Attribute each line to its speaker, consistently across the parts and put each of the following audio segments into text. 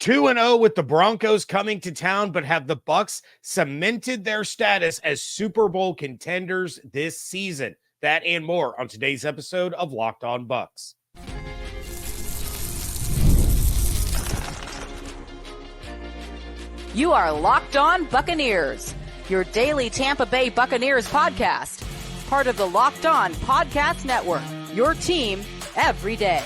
Speaker 1: 2-0 with the Broncos coming to town, but have the Bucs cemented their status as Super Bowl contenders this season? That and more on today's episode of Locked On Bucs.
Speaker 2: You are Locked On Buccaneers, your daily Tampa Bay Buccaneers podcast. Part of the Locked On Podcast Network, your team every day.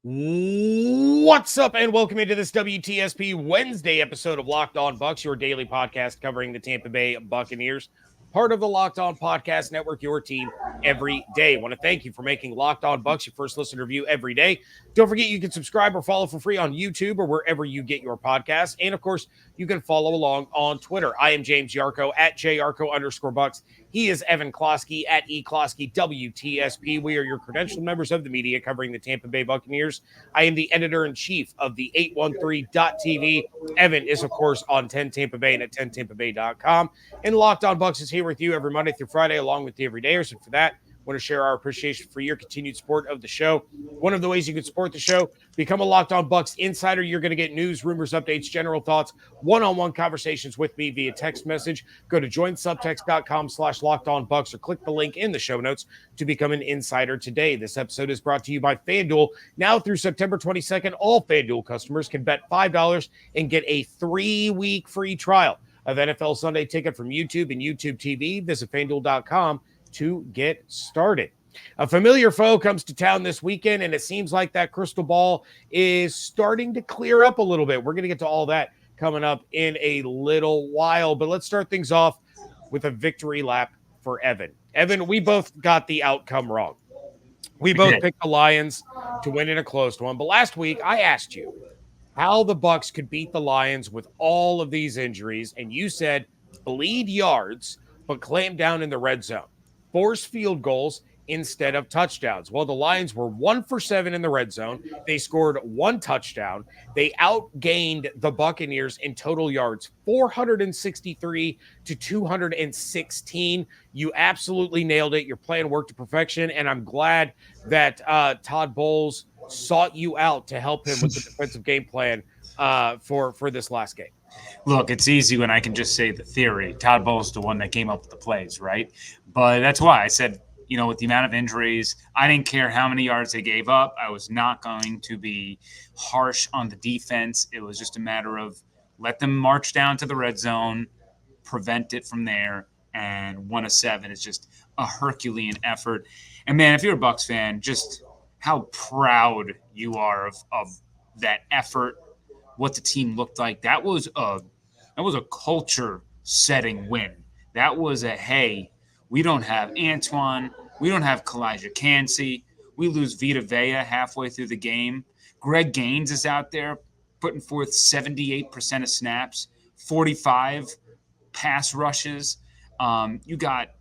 Speaker 1: What's up, and welcome into this WTSP Wednesday episode of Locked On Bucs, your daily podcast covering the Tampa Bay Buccaneers. Part of the Locked On Podcast Network, your team every day. I want to thank you for making Locked On Bucs your first listener view every day. Don't forget you can subscribe or follow for free on YouTube or wherever you get your podcasts. And, of course, you can follow along on Twitter. I am James Yarcho at JYarcho_Bucs. He is Evan Closky at eClosky WTSP. We are your credentialed members of the media covering the Tampa Bay Buccaneers. I am the editor-in-chief of the 813.tv. Evan is, of course, on 10 Tampa Bay and at 10tampabay.com. And Locked On Bucs is here with you every Monday through Friday, along with the everydayers. And for that, I want to share our appreciation for your continued support of the show. One of the ways you can support the show, become a Locked On Bucs insider. You're going to get news, rumors, updates, general thoughts, one-on-one conversations with me via text message. Go to joinsubtext.com/LockedOnBucs or click the link in the show notes to become an insider today. This episode is brought to you by FanDuel. Now through September 22nd, all FanDuel customers can bet $5 and get a 3-week free trial of NFL Sunday Ticket from YouTube and YouTube TV. Visit FanDuel.com to get started. A familiar foe comes to town this weekend, and it seems like that crystal ball is starting to clear up a little bit. We're going to get to all that coming up in a little while, but let's start things off with a victory lap for Evan. Evan, we both got the outcome wrong. We both picked the Lions to win in a close one, but last week I asked you how the Bucs could beat the Lions with all of these injuries, and you said bleed yards, but clamp down in the red zone. Force field goals instead of touchdowns. Well, the Lions were 1 for 7 in the red zone. They scored 1 touchdown. They outgained the Buccaneers in total yards, 463 to 216. You absolutely nailed it. Your plan worked to perfection, and I'm glad that Todd Bowles sought you out to help him with the defensive game plan for this last game.
Speaker 3: Look, it's easy when I can just say the theory. Todd Bowles is the one that came up with the plays, right? But that's why I said, with the amount of injuries, I didn't care how many yards they gave up. I was not going to be harsh on the defense. It was just a matter of let them march down to the red zone, prevent it from there, and 1 of 7 is just a Herculean effort. And, man, if you're a Bucs fan, just how proud you are of that effort, what the team looked like. That was a culture-setting win. That was a, hey, we don't have Antoine. We don't have Kalijah Kancey. We lose Vita Vea halfway through the game. Greg Gaines is out there putting forth 78% of snaps, 45 pass rushes. You got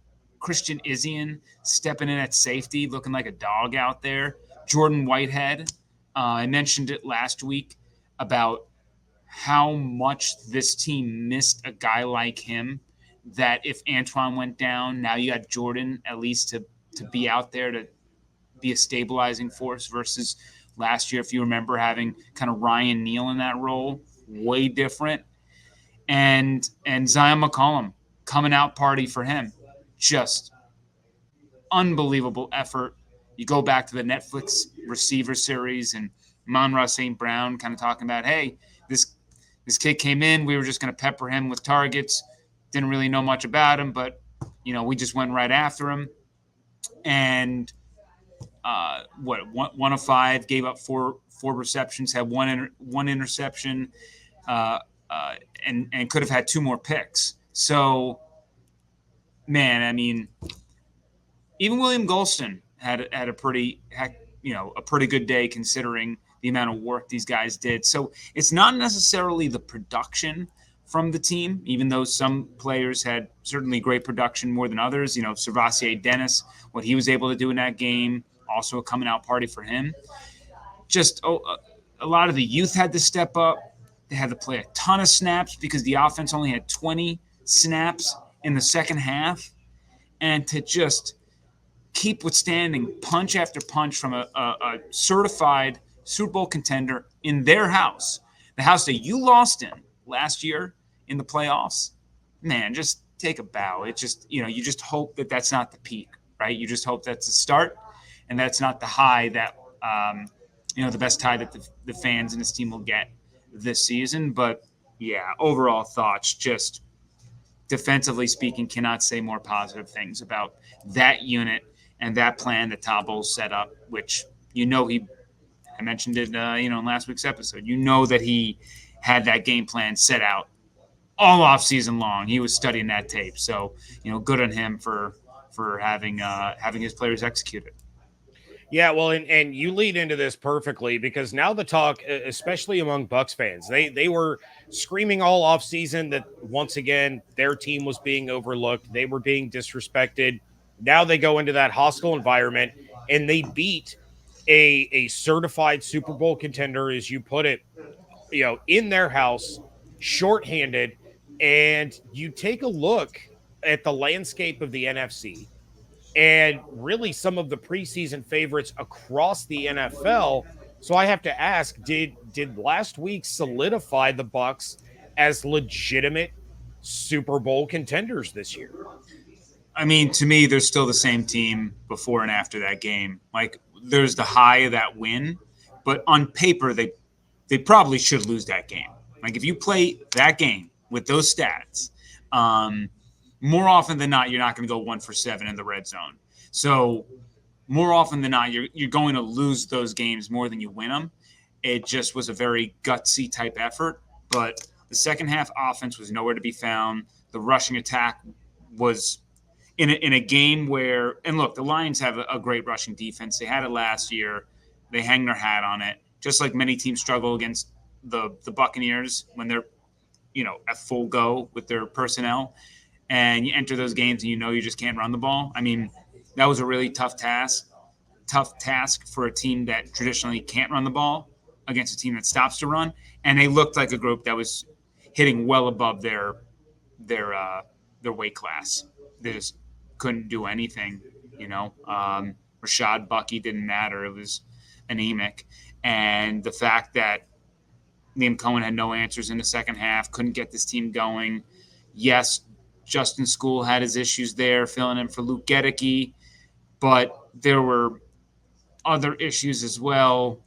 Speaker 3: Christian Izien stepping in at safety, looking like a dog out there. Jordan Whitehead, I mentioned it last week about how much this team missed a guy like him, that if Antoine went down, now you got Jordan at least to be out there to be a stabilizing force versus last year, if you remember, having kind of Ryan Neal in that role, way different. And Zion McCollum, coming out party for him. Just unbelievable effort. You go back to the Netflix receiver series and Amon-Ra St. Brown kind of talking about, hey, this kid came in, we were just going to pepper him with targets. Didn't really know much about him, but, we just went right after him. And 1 of 5, gave up four receptions, had one interception, and could have had 2 more picks. So, man, I mean, even William Golston had a pretty good day considering the amount of work these guys did. So it's not necessarily the production from the team, even though some players had certainly great production more than others. Servassier Dennis, what he was able to do in that game, also a coming out party for him. Just a lot of the youth had to step up. They had to play a ton of snaps because the offense only had 20 snaps in the second half. And to just keep withstanding punch after punch from a certified Super Bowl contender in their house, the house that you lost in last year in the playoffs, man, just take a bow. It just, you just hope that that's not the peak, right? You just hope that's the start and that's not the high that, the best high that the fans and this team will get this season. But yeah, overall thoughts, just defensively speaking, cannot say more positive things about that unit and that plan that Todd Bowles set up, which, I mentioned it, in last week's episode, that he had that game plan set out all off season long. He was studying that tape. So, good on him for having his players execute it.
Speaker 1: Yeah, well, and you lead into this perfectly, because now the talk, especially among Bucs fans, they were screaming all off season that once again their team was being overlooked, they were being disrespected. Now they go into that hostile environment and they beat a certified Super Bowl contender, as you put it, in their house, shorthanded. And you take a look at the landscape of the NFC and really some of the preseason favorites across the NFL. So I have to ask, did last week solidify the Bucs as legitimate Super Bowl contenders this year?
Speaker 3: I mean, to me, there's still the same team before and after that game. Like, there's the high of that win, but on paper, they probably should lose that game. Like, if you play that game with those stats, more often than not, you're not going to go 1 for 7 in the red zone. So more often than not, you're going to lose those games more than you win them. It just was a very gutsy type effort, but the second half offense was nowhere to be found. The rushing attack was in a game where, and look, the Lions have a great rushing defense. They had it last year. They hang their hat on it, just like many teams struggle against the Buccaneers when they're, at full go with their personnel. And you enter those games and you just can't run the ball. I mean, that was a really tough task for a team that traditionally can't run the ball against a team that stops to run. And they looked like a group that was hitting well above their weight class. They just couldn't do anything, Rashad Bucky didn't matter. It was anemic. And the fact that Liam Cohen had no answers in the second half, couldn't get this team going. Yes, Justin School had his issues there, filling in for Luke Gedicke, but there were other issues as well.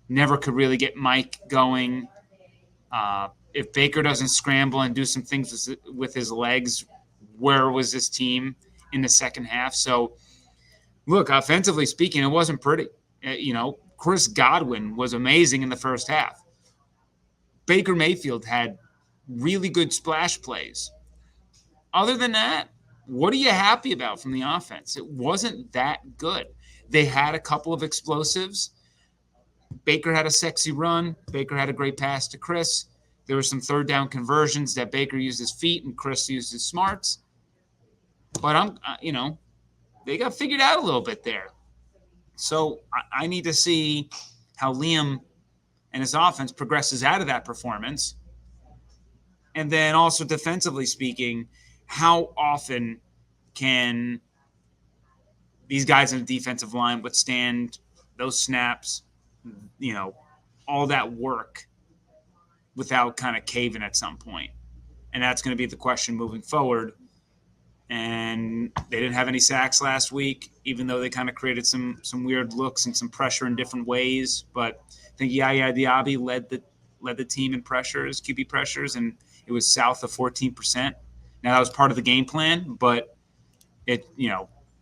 Speaker 3: Never could really get Mike going. If Baker doesn't scramble and do some things with his legs, where was this team in the second half? So, look, offensively speaking, it wasn't pretty. Chris Godwin was amazing in the first half. Baker Mayfield had really good splash plays. Other than that, what are you happy about from the offense? It wasn't that good. They had a couple of explosives. Baker had a sexy run. Baker had a great pass to Chris. There were some third down conversions that Baker used his feet and Chris used his smarts. But they got figured out a little bit there. So I need to see how Liam and his offense progresses out of that performance. And then also defensively speaking, how often can these guys in the defensive line withstand those snaps, all that work without kind of caving at some point? And that's going to be the question moving forward. And they didn't have any sacks last week, even though they kind of created some weird looks and some pressure in different ways. But I think Yaya Diaby led the team in pressures, QB pressures, and it was south of 14%. Now, that was part of the game plan, but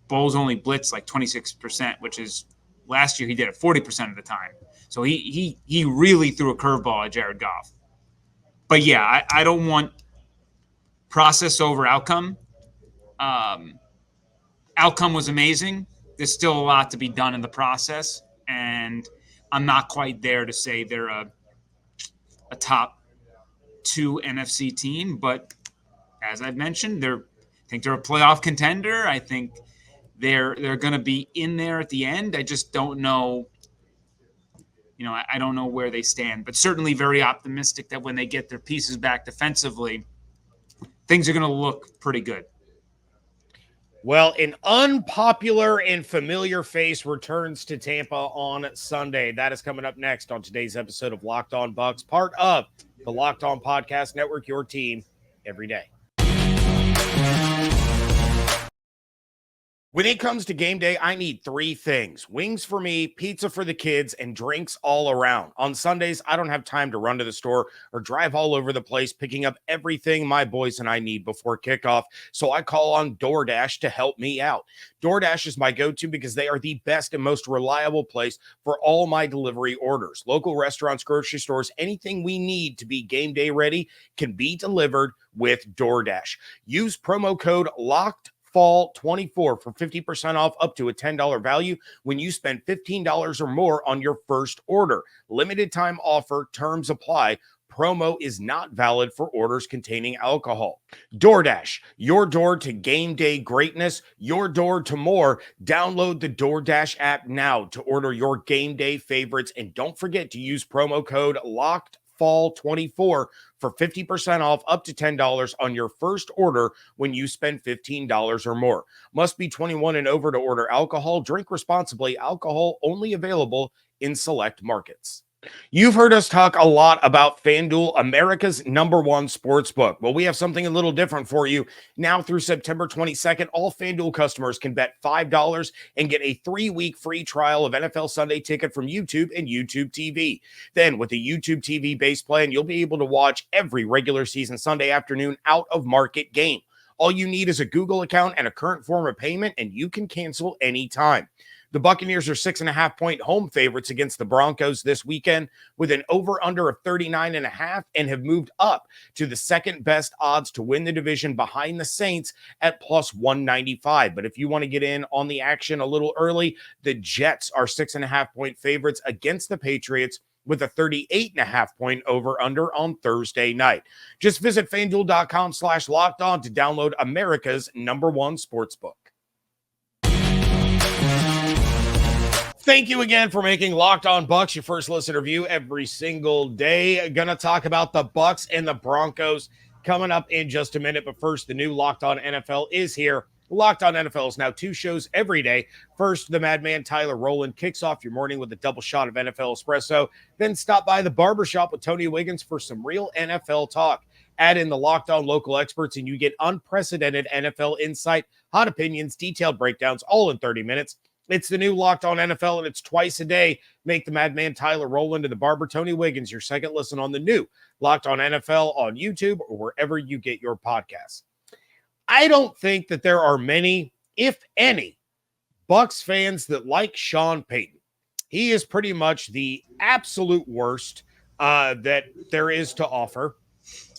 Speaker 3: Bowles only blitzed like 26%, which is last year he did it 40% of the time. So he really threw a curveball at Jared Goff. But yeah, I don't want process over outcome. Outcome was amazing. There's still a lot to be done in the process, and I'm not quite there to say they're a top 2 NFC team, but as I've mentioned, I think they're a playoff contender. I think they're going to be in there at the end. I just don't know. I don't know where they stand, but certainly very optimistic that when they get their pieces back defensively, things are going to look pretty good.
Speaker 1: Well, an unpopular and familiar face returns to Tampa on Sunday. That is coming up next on today's episode of Locked On Bucs, part of the Locked On Podcast Network, your team every day. When it comes to game day, I need three things: wings for me, pizza for the kids, and drinks all around. On Sundays, I don't have time to run to the store or drive all over the place picking up everything my boys and I need before kickoff, so I call on DoorDash to help me out. DoorDash is my go-to because they are the best and most reliable place for all my delivery orders. Local restaurants, grocery stores, anything we need to be game day ready can be delivered with DoorDash. Use promo code LOCKEDFall24 for 50% off up to a $10 value when you spend $15 or more on your first order. Limited time offer, terms apply. Promo is not valid for orders containing alcohol. DoorDash, your door to game day greatness, your door to more. Download the DoorDash app now to order your game day favorites, and don't forget to use promo code LOCKEDFall24 for 50% off up to $10 on your first order when you spend $15 or more. Must be 21 and over to order alcohol. Drink responsibly. Alcohol only available in select markets. You've heard us talk a lot about FanDuel, America's #1 sports book. Well, we have something a little different for you. Now through September 22nd, all FanDuel customers can bet $5 and get a 3-week free trial of NFL Sunday Ticket from YouTube and YouTube TV. Then with the YouTube TV base plan, you'll be able to watch every regular season Sunday afternoon out-of-market game. All you need is a Google account and a current form of payment, and you can cancel anytime. The Buccaneers are 6.5-point home favorites against the Broncos this weekend with an over-under of 39.5 and have moved up to the second best odds to win the division behind the Saints at plus 195. But if you want to get in on the action a little early, the Jets are 6.5-point favorites against the Patriots with a 38.5-point over-under on Thursday night. Just visit FanDuel.com/lockedon to download America's #1 sportsbook. Thank you again for making Locked On Bucs your first listen review every single day. Gonna talk about the Bucs and the Broncos coming up in just a minute. But first, the new Locked On NFL is here. Locked On NFL is now 2 shows every day. First, the madman Tyler Rowland kicks off your morning with a double shot of NFL espresso. Then stop by the barbershop with Tony Wiggins for some real NFL talk. Add in the Locked On local experts and you get unprecedented NFL insight, hot opinions, detailed breakdowns, all in 30 minutes. It's the new Locked On NFL, and it's twice a day. Make the madman Tyler Rowland and the barber Tony Wiggins your second listen on the new Locked On NFL on YouTube or wherever you get your podcasts. I don't think that there are many, if any, Bucs fans that like Sean Payton. He is pretty much the absolute worst that there is to offer,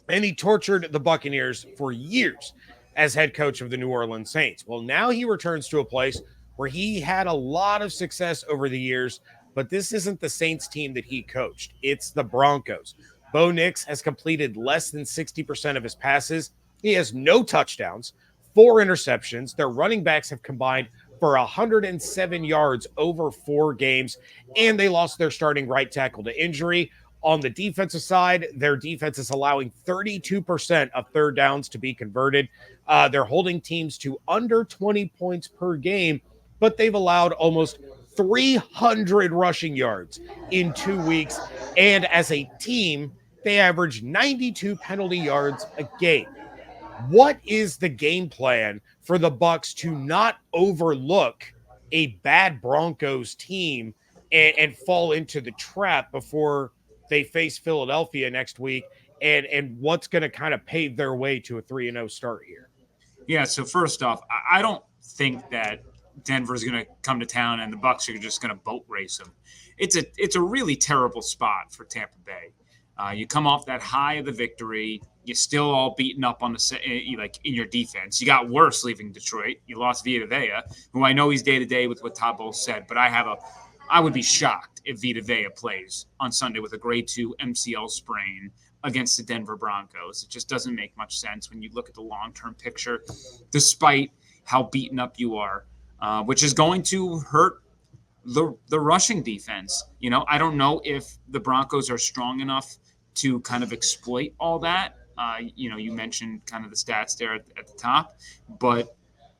Speaker 1: and he tortured the Buccaneers for years as head coach of the New Orleans Saints. Well, now he returns to a place where he had a lot of success over the years, but this isn't the Saints team that he coached. It's the Broncos. Bo Nix has completed less than 60% of his passes. He has no touchdowns, 4 interceptions. Their running backs have combined for 107 yards over 4 games, and they lost their starting right tackle to injury. On the defensive side, their defense is allowing 32% of third downs to be converted. They're holding teams to under 20 points per game, but they've allowed almost 300 rushing yards in 2 weeks. And as a team, they average 92 penalty yards a game. What is the game plan for the Bucs to not overlook a bad Broncos team and fall into the trap before they face Philadelphia next week? And what's going to kind of pave their way to a 3-0 start here?
Speaker 3: Yeah, so first off, I don't think that Denver's going to come to town and the Bucs are just going to boat race them. It's a really terrible spot for Tampa Bay. You come off that high of the victory. You're still all beaten up on in your defense. You got worse leaving Detroit. You lost Vita Vea, who I know he's day-to-day with what Todd Bowles said, but I would be shocked if Vita Vea plays on Sunday with a grade 2 MCL sprain against the Denver Broncos. It just doesn't make much sense when you look at the long-term picture, despite how beaten up you are. Which is going to hurt the rushing defense. I don't know if the Broncos are strong enough to kind of exploit all that. You mentioned kind of the stats there at the top, but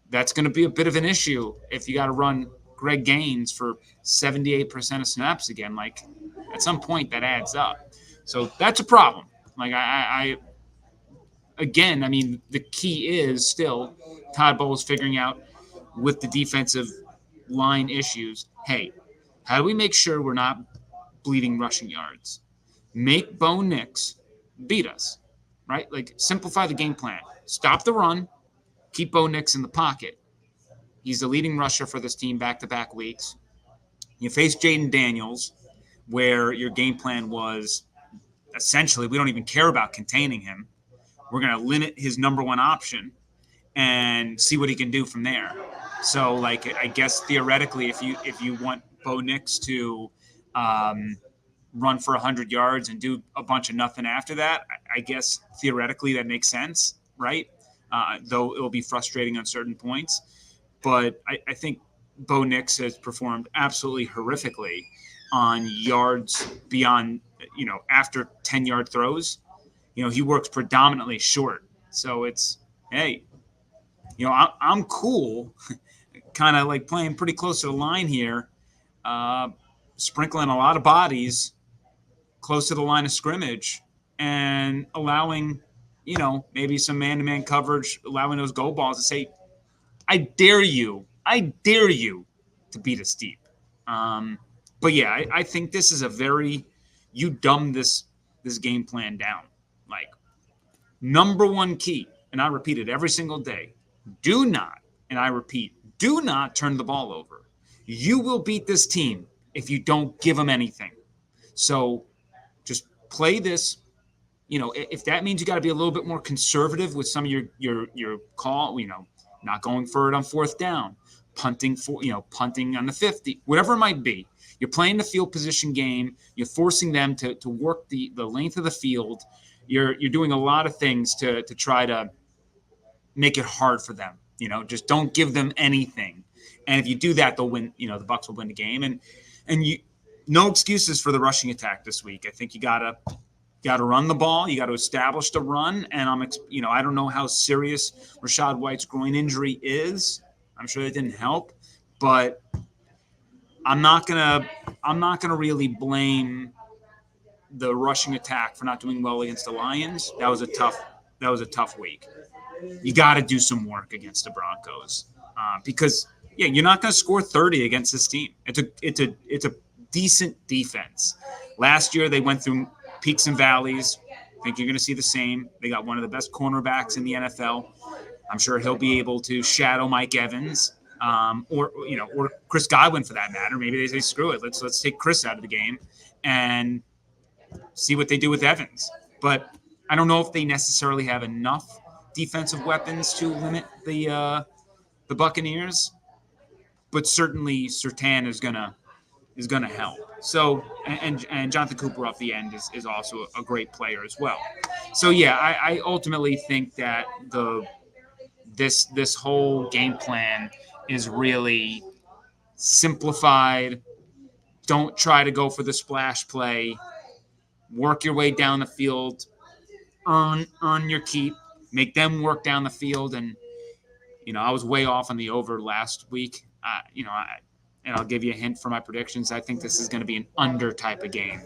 Speaker 3: that's going to be a bit of an issue if you got to run Greg Gaines for 78% of snaps again. Like, at some point that adds up. So that's a problem. Like, again, I mean, the key is still Todd Bowles figuring out with the defensive line issues, hey, how do we make sure we're not bleeding rushing yards? Make Bo Nix beat us, right? Like, simplify the game plan. Stop the run. Keep Bo Nix in the pocket. He's the leading rusher for this team back-to-back weeks. You face Jaden Daniels, where your game plan was essentially we don't even care about containing him. We're going to limit his number one option and see what he can do from there. So, like, I guess theoretically, if you want Bo Nix to run for 100 yards and do a bunch of nothing after that, I guess theoretically that makes sense, right? Though it'll be frustrating on certain points. But I think Bo Nix has performed absolutely horrifically on yards beyond, after 10-yard throws. He works predominantly short. So it's, hey, I'm cool, kind of like playing pretty close to the line here, sprinkling a lot of bodies close to the line of scrimmage and allowing, maybe some man-to-man coverage, allowing those go balls to say, I dare you to beat us deep. But yeah, I think this is you dumb this game plan down. Like, number one key, and I repeat it every single day, do not turn the ball over. You will beat this team if you don't give them anything. So just play this. If that means you got to be a little bit more conservative with some of your call, not going for it on fourth down, punting on the 50, whatever it might be. You're playing the field position game. You're forcing them to work the length of the field. You're doing a lot of things to try to make it hard for them. Just don't give them anything. And if you do that, they'll win. The Bucs will win the game. And no excuses for the rushing attack this week. I think you gotta run the ball. You got to establish the run. And I don't know how serious Rachaad White's groin injury is. I'm sure it didn't help, but I'm not gonna really blame the rushing attack for not doing well against the Lions. That was a tough week. You got to do some work against the Broncos because you're not going to score 30 against this team. It's a decent defense. Last year they went through peaks and valleys. I think you're going to see the same. They got one of the best cornerbacks in the NFL. I'm sure he'll be able to shadow Mike Evans, or Chris Godwin for that matter. Maybe they say screw it. Let's take Chris out of the game and see what they do with Evans. But I don't know if they necessarily have enough defensive weapons to limit the Buccaneers. But certainly Surtain is gonna help. So and Jonathan Cooper off the end is also a great player as well. So yeah, I ultimately think that this whole game plan is really simplified. Don't try to go for the splash play. Work your way down the field. Earn your keep. Make them work down the field. And I was way off on the over last week. And I'll give you a hint for my predictions. I think this is going to be an under type of game,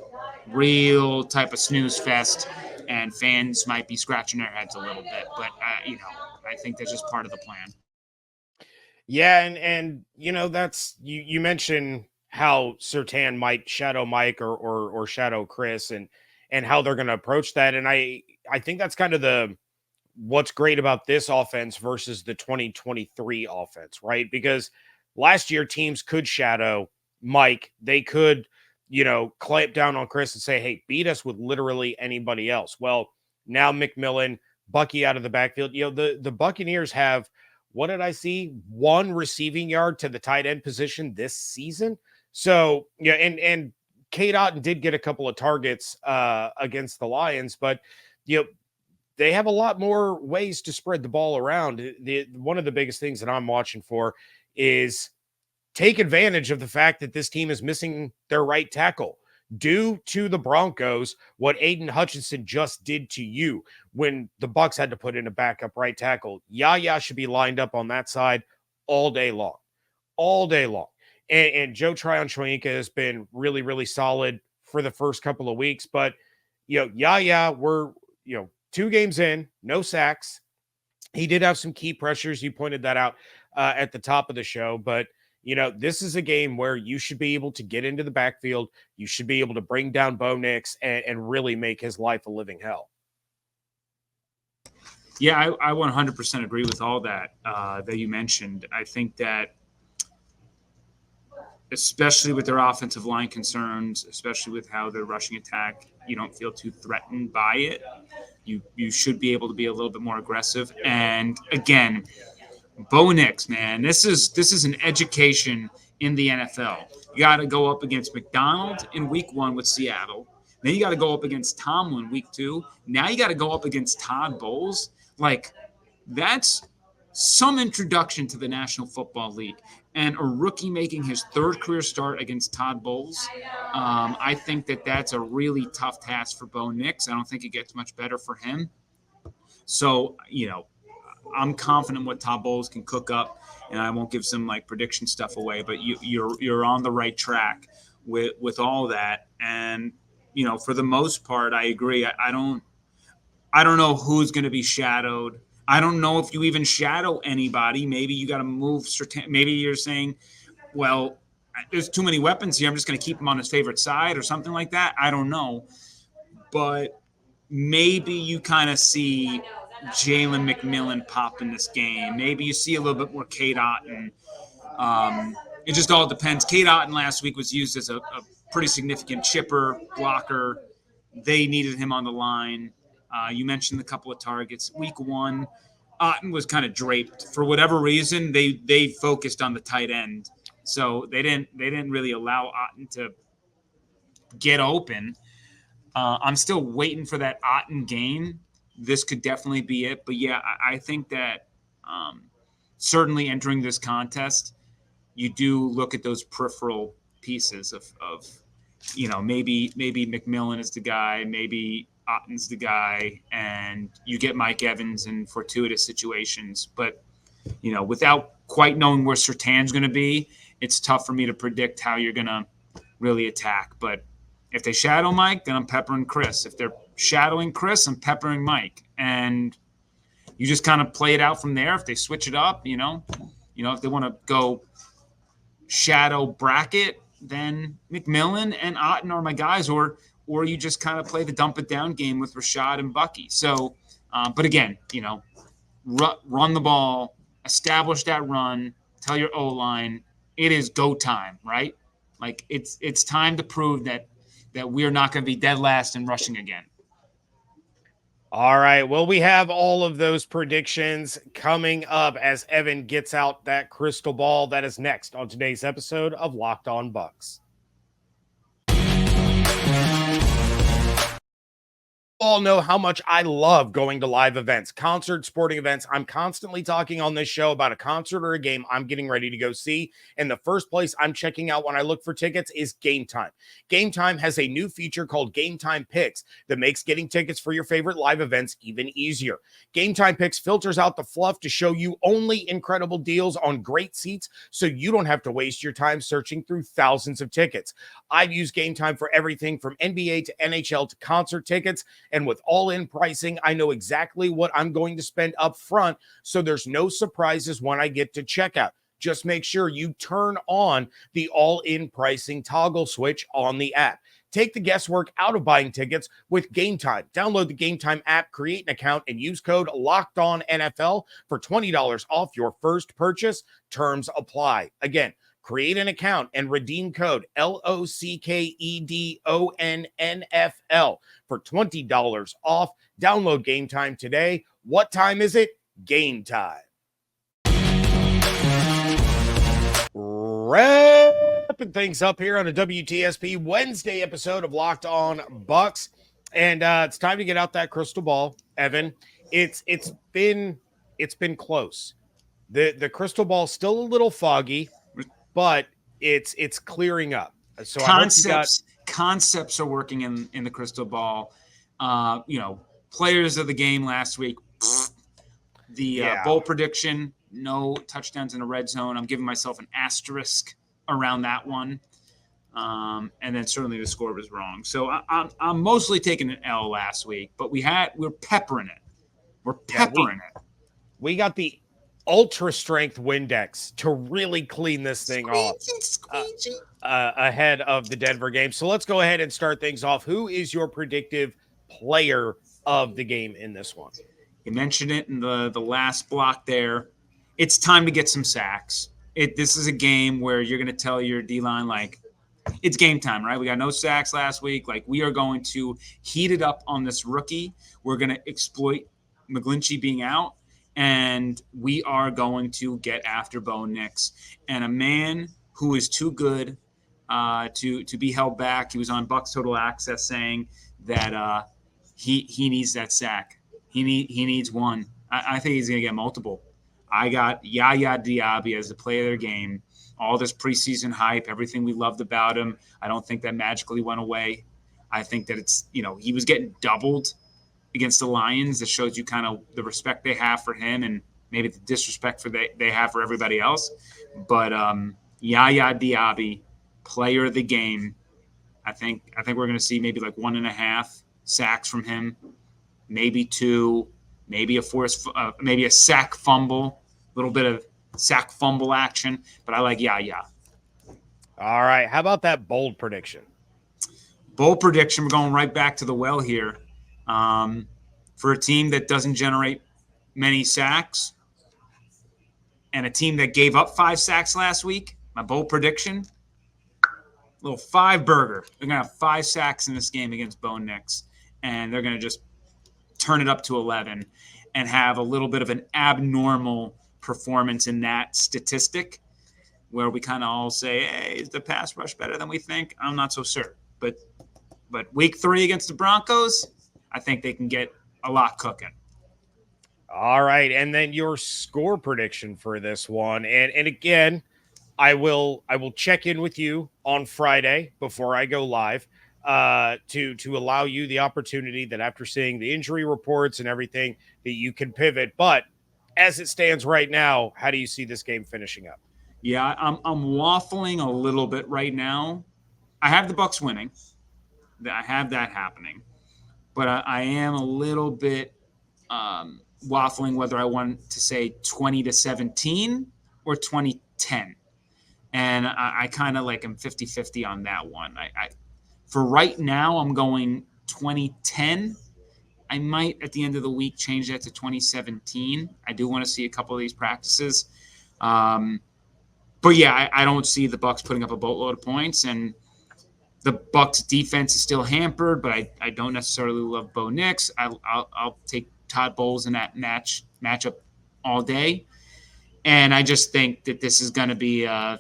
Speaker 3: real type of snooze fest, and fans might be scratching their heads a little bit. But I think that's just part of the plan.
Speaker 1: Yeah, and that's you mentioned how Surtain might shadow Mike or shadow Chris, and how they're going to approach that. And I think that's kind of what's great about this offense versus the 2023 offense, right? Because last year teams could shadow Mike. They could, clamp down on Chris and say, hey, beat us with literally anybody else. Well, now McMillan, Bucky out of the backfield. The Buccaneers have, what did I see? 1 receiving yard to the tight end position this season. So, yeah, and Cade Otton did get a couple of targets against the Lions, but, they have a lot more ways to spread the ball around. One of the biggest things that I'm watching for is take advantage of the fact that this team is missing their right tackle. Do to the Broncos what Aiden Hutchinson just did to you when the Bucs had to put in a backup right tackle. Yaya should be lined up on that side all day long, all day long. And Joe Tryon-Shoyinka has been really, really solid for the first couple of weeks. But, we're, 2 games in, no sacks. He did have some key pressures. You pointed that out at the top of the show. But, this is a game where you should be able to get into the backfield. You should be able to bring down Bo Nix and really make his life a living hell.
Speaker 3: Yeah, I 100% agree with all that you mentioned. I think that especially with their offensive line concerns, especially with how their rushing attack, you don't feel too threatened by it. You should be able to be a little bit more aggressive. And again, Bo Nix, man, this is an education in the NFL. You got to go up against McDonald in week 1 with Seattle. Then you got to go up against Tomlin week 2. Now you got to go up against Todd Bowles. Like, that's some introduction to the National Football League. And a rookie making his 3rd career start against Todd Bowles, I think that's a really tough task for Bo Nix. I don't think it gets much better for him. So, I'm confident what Todd Bowles can cook up, and I won't give some prediction stuff away. But you're on the right track with all that. And for the most part, I agree. I don't know who's going to be shadowed. I don't know if you even shadow anybody. Maybe you got to move. Maybe you're saying, well, there's too many weapons here. I'm just going to keep him on his favorite side or something like that. I don't know. But maybe you kind of see Jalen McMillan pop in this game. Maybe you see a little bit more Cade Otton. It just all depends. Cade Otton last week was used as a pretty significant chipper, blocker. They needed him on the line. You mentioned a couple of targets. Week 1, Otton was kind of draped. For whatever reason, they focused on the tight end. So they didn't really allow Otton to get open. I'm still waiting for that Otton game. This could definitely be it. But, yeah, I think that certainly entering this contest, you do look at those peripheral pieces of maybe McMillan is the guy, maybe Otton's the guy, and you get Mike Evans in fortuitous situations. But, without quite knowing where Surtain's going to be, it's tough for me to predict how you're going to really attack. But if they shadow Mike, then I'm peppering Chris. If they're shadowing Chris, I'm peppering Mike. And you just kind of play it out from there. If they switch it up, if they want to go shadow bracket, then McMillan and Otton are my guys, or you just kind of play the dump it down game with Rashad and Bucky. So, but again, run the ball, establish that run, tell your O-line, it is go time, right? Like it's time to prove that we're not going to be dead last in rushing again.
Speaker 1: All right. Well, we have all of those predictions coming up as Evan gets out that crystal ball. That is next on today's episode of Locked On Bucs. All know how much I love going to live events, concerts, sporting events. I'm constantly talking on this show about a concert or a game I'm getting ready to go see. And the first place I'm checking out when I look for tickets is Game Time. Game Time has a new feature called Game Time Picks that makes getting tickets for your favorite live events even easier. Game Time Picks filters out the fluff to show you only incredible deals on great seats so you don't have to waste your time searching through thousands of tickets. I've used Game Time for everything from NBA to NHL to concert tickets. And with all-in pricing, I know exactly what I'm going to spend up front, so there's no surprises when I get to checkout. Just make sure you turn on the all-in pricing toggle switch on the app. Take the guesswork out of buying tickets with Game Time. Download the Game Time app, create an account, and use code LOCKEDONNFL for $20 off your first purchase. Terms apply. Again, create an account and redeem code LOCKEDONNFL for $20 off. Download Game Time today. What time is it? Game time. Wrapping things up here on a WTSP Wednesday episode of Locked On Bucs. And it's time to get out that crystal ball, Evan. It's been close. The crystal ball's still a little foggy, but it's clearing up. So
Speaker 3: concepts are working in the crystal ball. Players of the game last week, bowl prediction no touchdowns in the red zone. I'm giving myself an asterisk around that one. And then certainly the score was wrong. So I'm mostly taking an L last week, but we're peppering it. We're peppering it.
Speaker 1: We got the ultra strength Windex to really clean this thing off ahead of the Denver game. So let's go ahead and start things off. Who is your predictive player of the game in this one?
Speaker 3: You mentioned it in the last block there. It's time to get some sacks. This is a game where you're going to tell your D-line, like, it's game time, right? We got no sacks last week. Like, we are going to heat it up on this rookie. We're going to exploit McGlinchey being out, and we are going to get after Bo Nix. And a man who is too good to be held back. He was on Bucs Total Access saying that he needs that sack. He needs one. I think he's going to get multiple. I got Yaya Diaby as the player of their game. All this preseason hype, everything we loved about him, I don't think that magically went away. I think that it's, he was getting doubled against the Lions. That shows you kind of the respect they have for him and maybe the disrespect they have for everybody else. But Yaya Diaby, player of the game, I think we're going to see maybe like 1.5 sacks from him, maybe 2, maybe maybe a sack fumble, a little bit of sack fumble action, but I like Yaya.
Speaker 1: All right. How about that bold prediction?
Speaker 3: Bold prediction. We're going right back to the well here. For a team that doesn't generate many sacks and a team that gave up 5 sacks last week, my bold prediction, little 5-burger. They're going to have 5 sacks in this game against Bo Nix, and they're going to just turn it up to 11 and have a little bit of an abnormal performance in that statistic where we kind of all say, hey, is the pass rush better than we think? I'm not so sure. But week 3 against the Broncos, I think they can get a lot cooking.
Speaker 1: All right. And then your score prediction for this one. And again, I will check in with you on Friday before I go live to allow you the opportunity that after seeing the injury reports and everything that you can pivot. But as it stands right now, how do you see this game finishing up?
Speaker 3: Yeah, I'm waffling a little bit right now. I have the Bucs winning. I have that happening. But I am a little bit waffling whether I want to say 20-17 or 20-10. And I kind of like am 50-50 on that one. For right now, I'm going 2010. I might, at the end of the week, change that to 2017. I do want to see a couple of these practices. But, yeah, I don't see the Bucs putting up a boatload of points. And the Bucs defense is still hampered, but I don't necessarily love Bo Nix. I'll take Todd Bowles in that matchup all day. And I just think that this is going to be a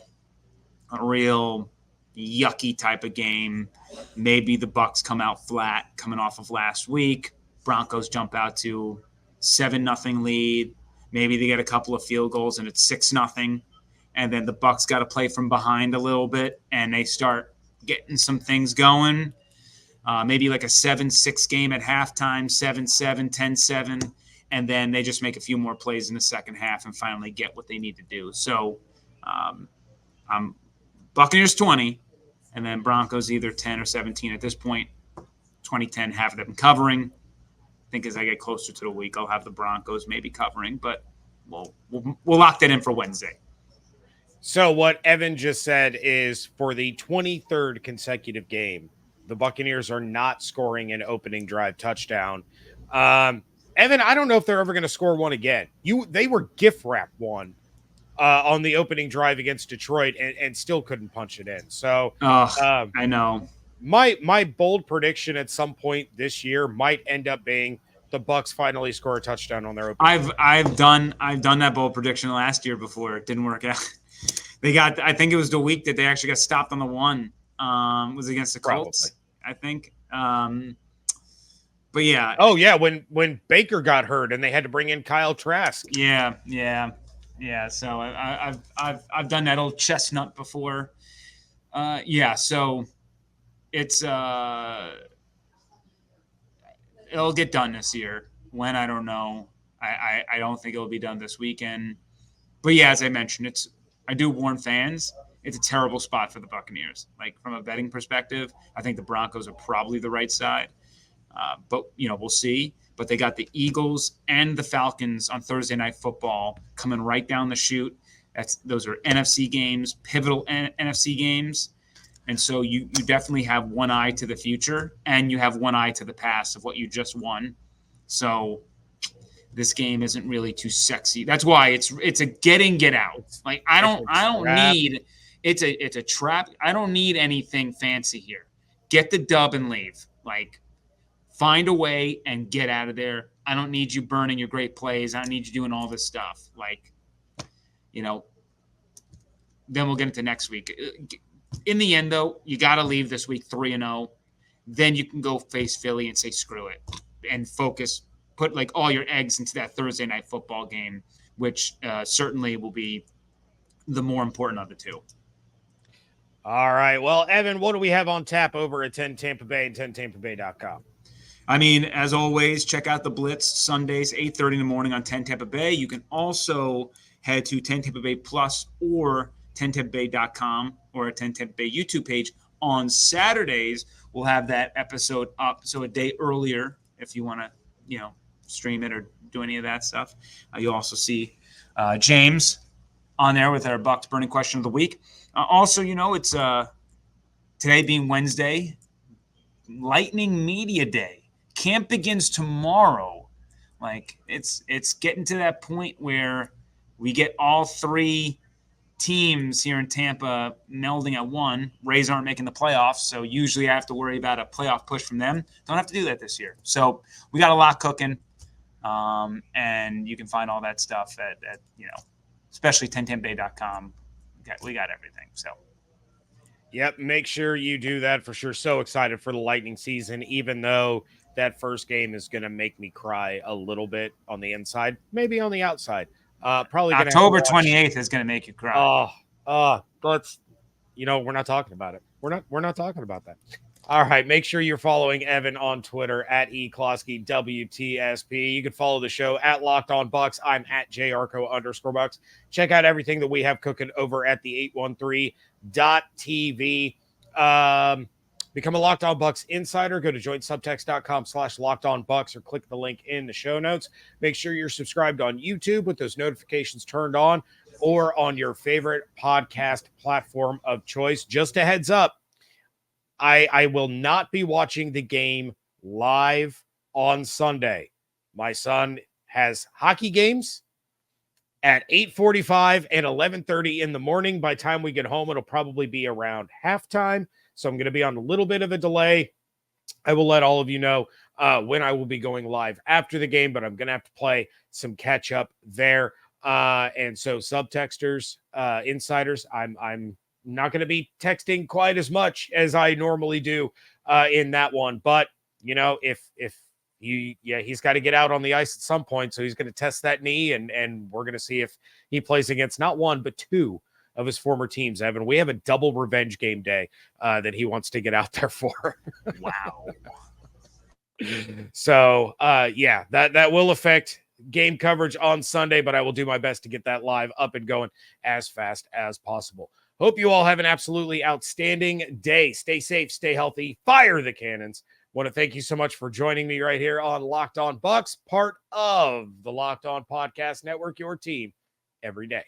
Speaker 3: real yucky type of game. Maybe the Bucs come out flat coming off of last week. Broncos jump out to 7-0 lead. Maybe they get a couple of field goals and it's 6-0. And then the Bucs got to play from behind a little bit and they start getting some things going. Maybe like a 7-6 game at halftime, 7-7, 10-7. And then they just make a few more plays in the second half and finally get what they need to do. So I'm Buccaneers 20, and then Broncos either 10 or 17 at this point. 2010 have them covering. I think as I get closer to the week, I'll have the Broncos maybe covering, but we'll lock that in for Wednesday.
Speaker 1: So what Evan just said is for the 23rd consecutive game, the Buccaneers are not scoring an opening drive touchdown. Evan, I don't know if they're ever going to score one again. They were gift wrapped one on the opening drive against Detroit and still couldn't punch it in. So
Speaker 3: I know.
Speaker 1: My bold prediction at some point this year might end up being the Bucs finally score a touchdown on their opening.
Speaker 3: I've done that bold prediction last year before. It didn't work out. I think it was the week that they actually got stopped on the one. Was against the Colts, probably. I think. But yeah.
Speaker 1: Oh yeah, when Baker got hurt and they had to bring in Kyle Trask.
Speaker 3: Yeah. So I've done that old chestnut before. So it's it'll get done this year. When, I don't know. I don't think it'll be done this weekend. But yeah, as I mentioned, I do warn fans, it's a terrible spot for the Buccaneers. Like from a betting perspective, I think the Broncos are probably the right side. But, we'll see. But they got the Eagles and the Falcons on Thursday Night Football coming right down the chute. Those are NFC games, pivotal NFC games. And so you definitely have one eye to the future, and you have one eye to the past of what you just won. So this game isn't really too sexy. That's why it's a get out. Like I don't need it's a trap. I don't need anything fancy here. Get the dub and leave. Like find a way and get out of there. I don't need you burning your great plays. I don't need you doing all this stuff. Like, then we'll get into next week. In the end, though, you got to leave this week 3-0. Then you can go face Philly and say, screw it, and focus, put like all your eggs into that Thursday Night Football game, which certainly will be the more important of the two.
Speaker 1: All right. Well, Evan, what do we have on tap over at 10 Tampa Bay and 10tampabay.com?
Speaker 3: I mean, as always, check out the Blitz Sundays, 8:30 in the morning on 10 Tampa Bay. You can also head to 10 Tampa Bay Plus or 10tampabay.com or a 10 Tampa Bay YouTube page. On Saturdays, we'll have that episode up, so a day earlier if you want to, stream it or do any of that stuff. You'll also see James on there with our Bucs Burning Question of the Week. Also, it's today being Wednesday, Lightning Media Day. Camp begins tomorrow. Like it's getting to that point where we get all three teams here in Tampa melding at one. Rays aren't making the playoffs, so usually I have to worry about a playoff push from them. Don't have to do that this year. So we got a lot cooking, and you can find all that stuff at especially 10tampabay.com. We got everything. So.
Speaker 1: Yep, make sure you do that for sure. So excited for the Lightning season, even though that first game is going to make me cry a little bit on the inside, maybe on the outside. Probably
Speaker 3: October 28th is going to make you cry.
Speaker 1: Let's, we're not talking about it. We're not talking about that. All right, make sure you're following Evan on Twitter at Closky WTSP. You can follow the show at Locked On Bucs. I'm at JYarcho_Bucs. Check out everything that we have cooking over at the 813.tv. Become a Locked On Bucs insider. Go to joinsubtext.com/LockedOnBucs or click the link in the show notes. Make sure you're subscribed on YouTube with those notifications turned on or on your favorite podcast platform of choice. Just a heads up, I will not be watching the game live on Sunday. My son has hockey games at 8:45 and 11:30 in the morning. By the time we get home, it'll probably be around halftime. So I'm going to be on a little bit of a delay. I will let all of you know when I will be going live after the game, but I'm going to have to play some catch up there. And so subtexters, insiders, I'm not going to be texting quite as much as I normally do in that one. But, if he's got to get out on the ice at some point. So he's going to test that knee and we're going to see if he plays against not one, but two of his former teams, Evan. We have a double revenge game day that he wants to get out there for.
Speaker 3: Wow.
Speaker 1: So, that will affect game coverage on Sunday, but I will do my best to get that live up and going as fast as possible. Hope you all have an absolutely outstanding day. Stay safe, stay healthy, fire the cannons. Want to thank you so much for joining me right here on Locked On Bucs, part of the Locked On Podcast Network, your team every day.